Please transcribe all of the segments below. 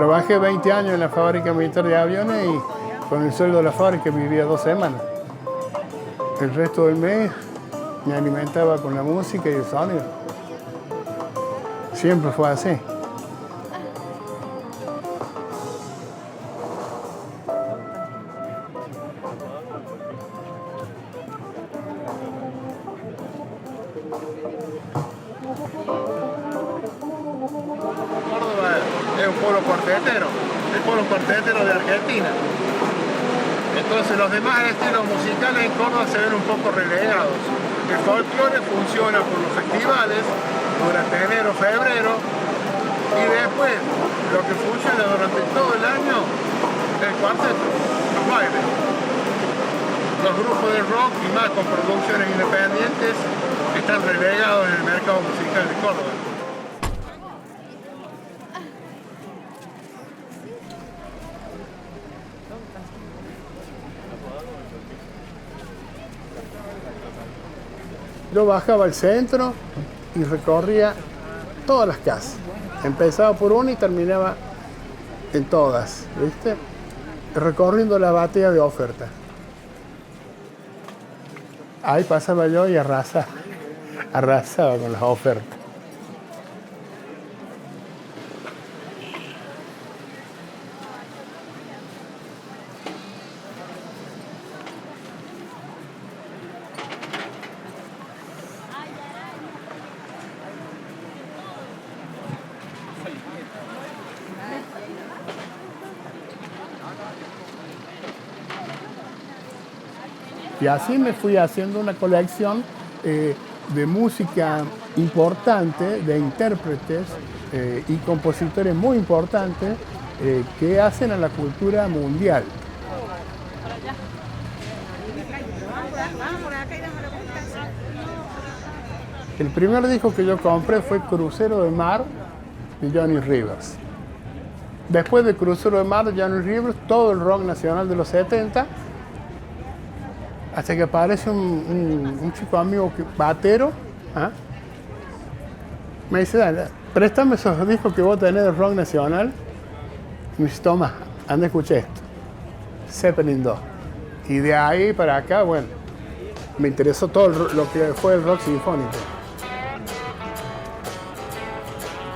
Trabajé 20 años en la fábrica militar de aviones y con el sueldo de la fábrica vivía 2 semanas. El resto del mes me alimentaba con la música y el sonido. Siempre fue así. Córdoba es un pueblo cuartetero, el pueblo cuartetero de Argentina. Entonces los demás estilos musicales en Córdoba se ven un poco relegados. El folclore funciona por los festivales durante enero, febrero, y después lo que funciona durante todo el año es el cuarteto, los bailes. Los grupos de rock y más con producciones independientes están relegados en el mercado musical de Córdoba. Yo bajaba al centro y recorría todas las casas. Empezaba por una y terminaba en todas, ¿viste? Recorriendo la batea de oferta. Ahí pasaba yo y arrasaba con las ofertas. Y así me fui haciendo una colección de música importante, de intérpretes y compositores muy importantes que hacen a la cultura mundial. El primer disco que yo compré fue Crucero de Mar de Johnny Rivers. Después de Crucero de Mar de Johnny Rivers, todo el rock nacional de los 70, hasta que aparece un chico amigo batero, ¿ah? Me dice, dale, préstame esos discos que vos tenés de rock nacional. Y me dice, toma, anda, escuché esto. Zeppelin 2. Y de ahí para acá, bueno, me interesó todo lo que fue el rock sinfónico.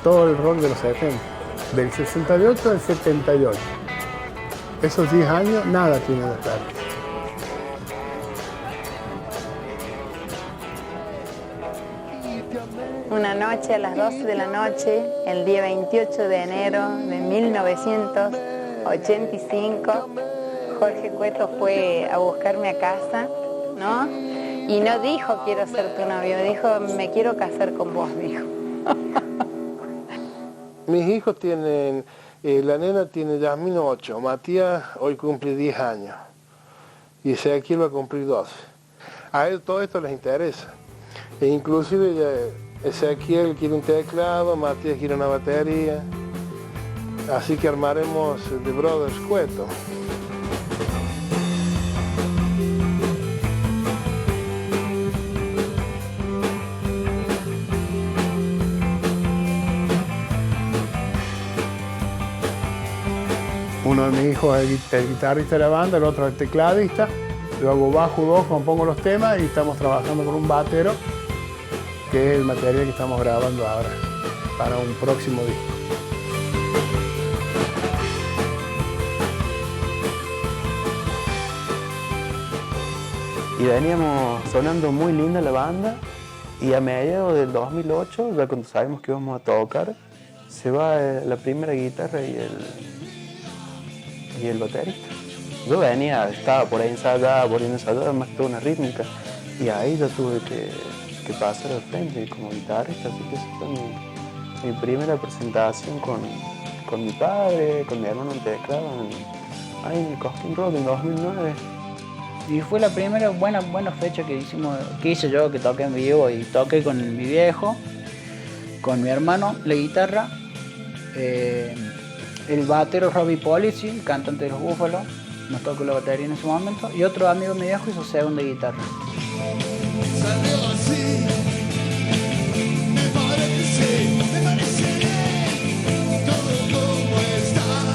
Todo el rock de los 70. Del 68 al 78. Esos 10 años, nada tiene de estar. Una noche a las 12 de la noche, el día 28 de enero de 1985, Jorge Cueto fue a buscarme a casa, ¿no? Y no dijo quiero ser tu novio, dijo me quiero casar con vos, dijo. Mis hijos tienen, la nena tiene Yasmín 8, Matías hoy cumple 10 años y Ezequiel va a cumplir 12. A él todo esto les interesa, e inclusive ya, Ezequiel quiere un teclado, Matías quiere una batería, así que armaremos The Brothers Cueto. Uno de mis hijos es el guitarrista de la banda, el otro es el tecladista. Yo hago bajo, voz, compongo los temas y estamos trabajando con un batero, que es el material que estamos grabando ahora para un próximo disco. Y veníamos sonando muy linda la banda y a mediados del 2008, ya cuando sabemos que íbamos a tocar, se va la primera guitarra y el baterista. Yo venía, estaba por ahí ensayada, más que toda una rítmica, y ahí yo tuve que pasar al frente como guitarrista, así que esa fue mi primera presentación con mi padre, con mi hermano en teclado, ahí en el Cosquín Rock en 2009. Y fue la primera buena fecha que hice yo, que toqué en vivo, y toqué con mi viejo, con mi hermano, la guitarra, el batero Robbie Polizzi, el cantante de los Búfalos, nos tocó la batería en ese momento, y otro amigo mi viejo hizo segunda guitarra. Salió así, me parece todo como está.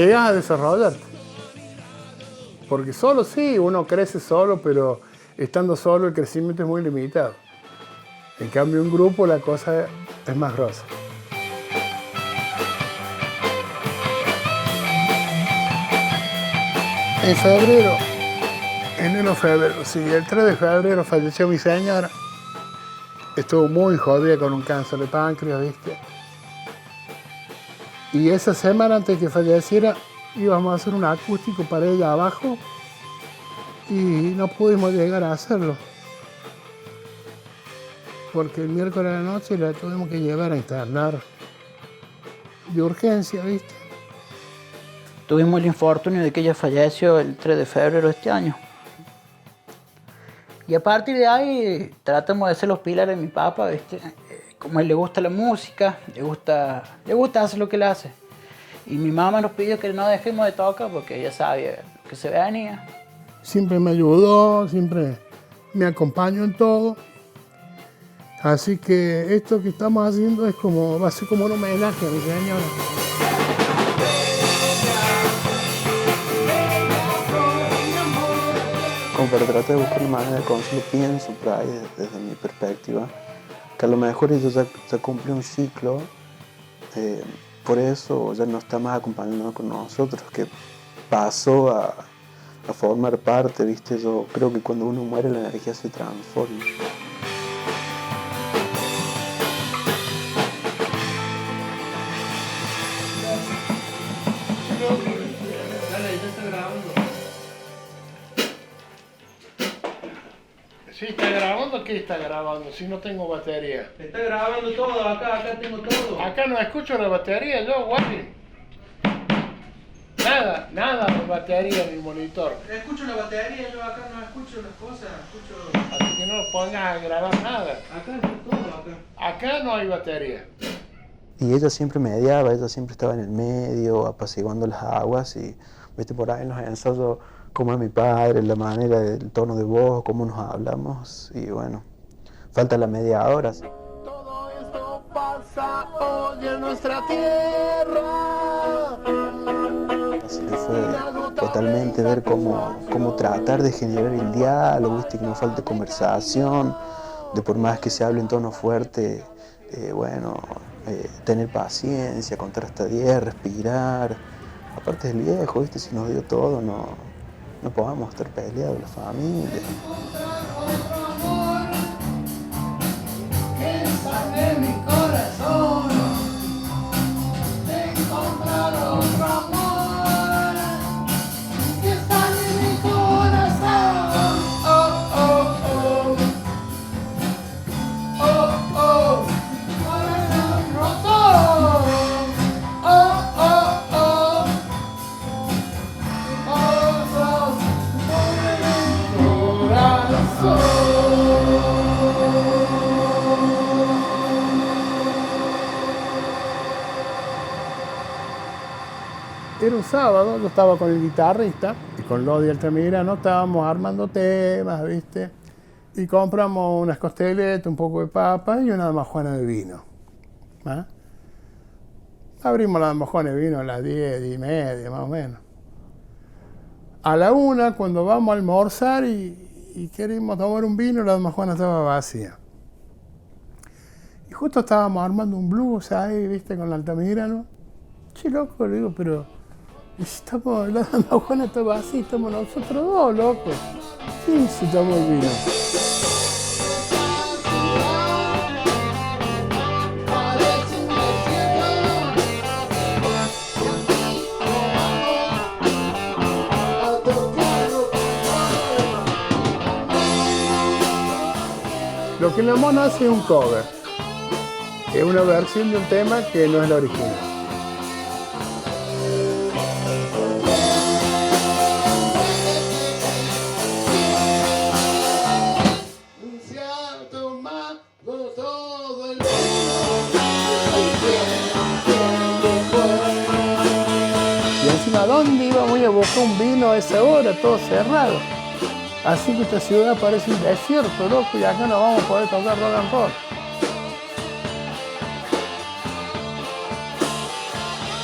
llegas a desarrollarte. Porque solo sí, uno crece solo, pero estando solo el crecimiento es muy limitado. En cambio, en un grupo la cosa es más grosa. En febrero, enero-febrero, sí, el 3 de febrero falleció mi señora. Estuvo muy jodida con un cáncer de páncreas, ¿viste? Y esa semana antes de que falleciera íbamos a hacer un acústico para ella abajo y no pudimos llegar a hacerlo. Porque el miércoles a la noche la tuvimos que llevar a internar de urgencia, ¿viste? Tuvimos el infortunio de que ella falleció el 3 de febrero de este año. Y a partir de ahí tratamos de ser los pilares de mi papá, ¿viste? Como a él le gusta la música, le gusta hacer lo que él hace. Y mi mamá nos pidió que no dejemos de tocar porque ella sabía que se venía. Siempre me ayudó, siempre me acompañó en todo. Así que esto que estamos haciendo va a ser como un homenaje a mi señora. Como para tratar de buscar una manera de conseguirlo, pienso por ahí desde mi perspectiva, que a lo mejor ella ya cumplió un ciclo, por eso ya no está más acompañando con nosotros, que pasó a formar parte, ¿viste? Yo creo que cuando uno muere la energía se transforma. Sí, está grabando. ¿Qué está grabando? Si no tengo batería. Está grabando todo, acá tengo todo. Acá no escucho la batería, yo, Wally. Nada de batería en el monitor. Escucho la batería, yo acá no escucho las cosas, Así que no lo pongas a grabar nada. Acá está todo, Acá no hay batería. Y ella siempre mediaba, ella siempre estaba en el medio, apaciguando las aguas y, viste, por ahí en los ensayos, cómo es mi padre, la manera, el tono de voz, cómo nos hablamos y bueno, falta la media hora. ¿Sí? Todo esto pasa hoy en nuestra tierra. Así que fue totalmente ver cómo tratar de generar el diálogo, viste, que no falte conversación, de por más que se hable en tono fuerte, tener paciencia, contar hasta 10, respirar. Aparte del viejo, viste, si nos dio todo, no podamos estar peleados, la familia. Era un sábado, yo estaba con el guitarrista y con Lodi Altamirano, estábamos armando temas, ¿viste? Y compramos unas costeletas, un poco de papa y una damajuana de vino. ¿Ah? Abrimos la damajuana de vino a las 10:30, más o menos. A la 1, cuando vamos a almorzar y queremos tomar un vino, la damajuana estaba vacía. Y justo estábamos armando un blues ahí, ¿viste? Con la Altamirano. Che, loco, le digo, pero... la damajuana está vacía, estamos nosotros dos, loco. ¿Quién se tomó el vino? Lo que la mona hace es un cover. Es una versión de un tema que no es la original. Y encima, ¿dónde íbamos a buscar un vino a esa hora? Todo cerrado. Así que esta ciudad parece un desierto, loco, y acá no vamos a poder tocar rock and roll.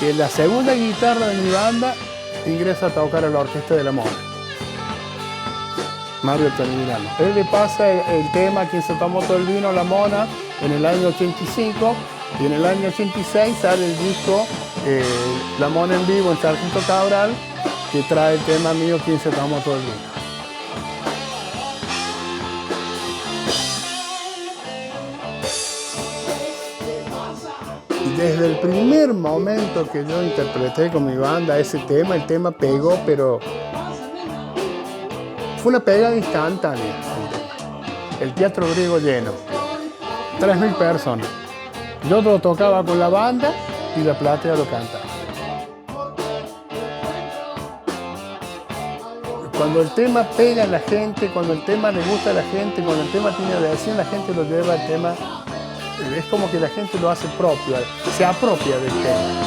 Y la segunda guitarra de mi banda ingresa a tocar a la orquesta de la Mona. Mario Altamirano. Él le pasa el tema Quien se tomó todo el vino a la Mona en el año 85 y en el año 86 sale el disco La Mona en vivo en Sargento Cabral, que trae el tema mío Quien se tomó todo el vino. Desde el primer momento que yo interpreté con mi banda ese tema, el tema pegó, pero fue una pegada instantánea. El Teatro Griego lleno, 3.000 personas. Yo lo tocaba con la banda y la platea lo cantaba. Cuando el tema pega a la gente, cuando el tema le gusta a la gente, cuando el tema tiene reacción, la gente lo lleva al tema. Es como que la gente lo hace propio, se apropia del tema.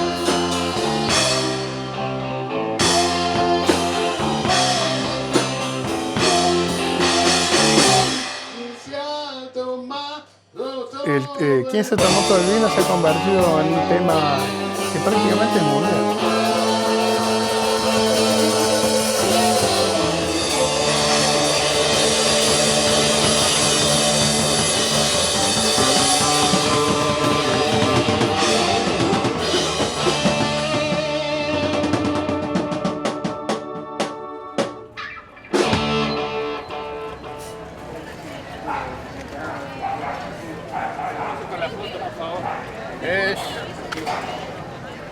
Quien se tomó todo el vino se ha convertido en un tema que prácticamente es mundial.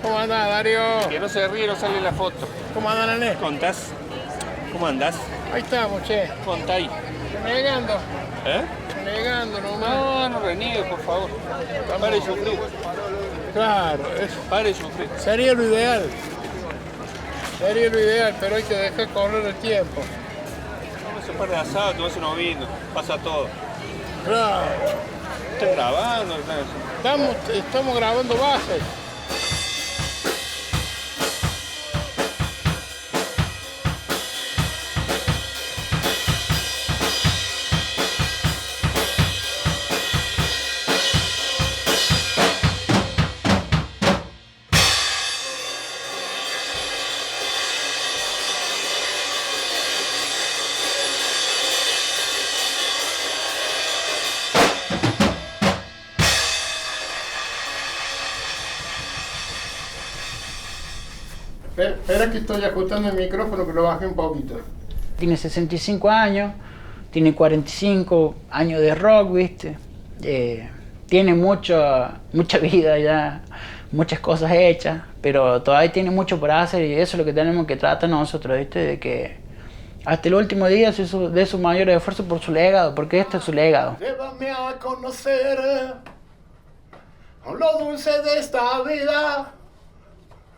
¿Cómo andás, Darío? Que no se ríe, no sale en la foto. ¿Cómo andan, Nené? ¿Contás? ¿Cómo andás? Ahí estamos, che. Contá ahí. Renegando. ¿Eh? Renegando nomás. No, no reniegue, por favor. Pare de sufrir. Claro, Pare de sufrir. sería lo ideal. Sería lo ideal, pero hay que dejar correr el tiempo. No se para de asado, te vas a unos vinos. Pasa todo. Claro. Están grabando. Estamos grabando bases. Espera que estoy ajustando el micrófono, que lo bajé un poquito. Tiene 65 años, tiene 45 años de rock, ¿viste? Tiene mucha vida ya, muchas cosas hechas, pero todavía tiene mucho por hacer y eso es lo que tenemos que tratar nosotros, ¿viste? De que hasta el último día se dé su mayor esfuerzo por su legado, porque este es su legado. Llévame a conocer lo dulce de esta vida.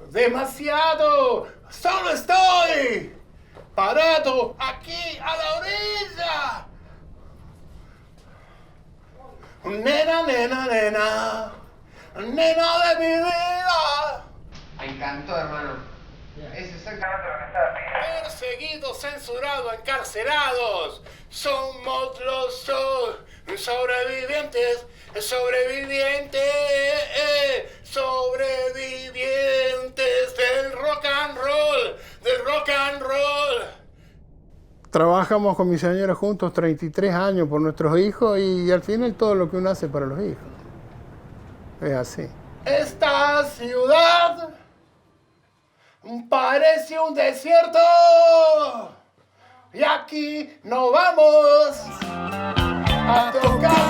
Demasiado, solo estoy parado aquí a la orilla. Nena, nena, nena, nena de mi vida. Me encantó, hermano. Es exactamente lo que estaba pidiendo. Perseguidos, censurados, encarcelados. Somos los sobrevivientes, sobrevivientes del rock and roll. Trabajamos con mi señora juntos 33 años por nuestros hijos y al final todo lo que uno hace para los hijos. Es así. Esta ciudad parece un desierto y aquí no vamos a tocar.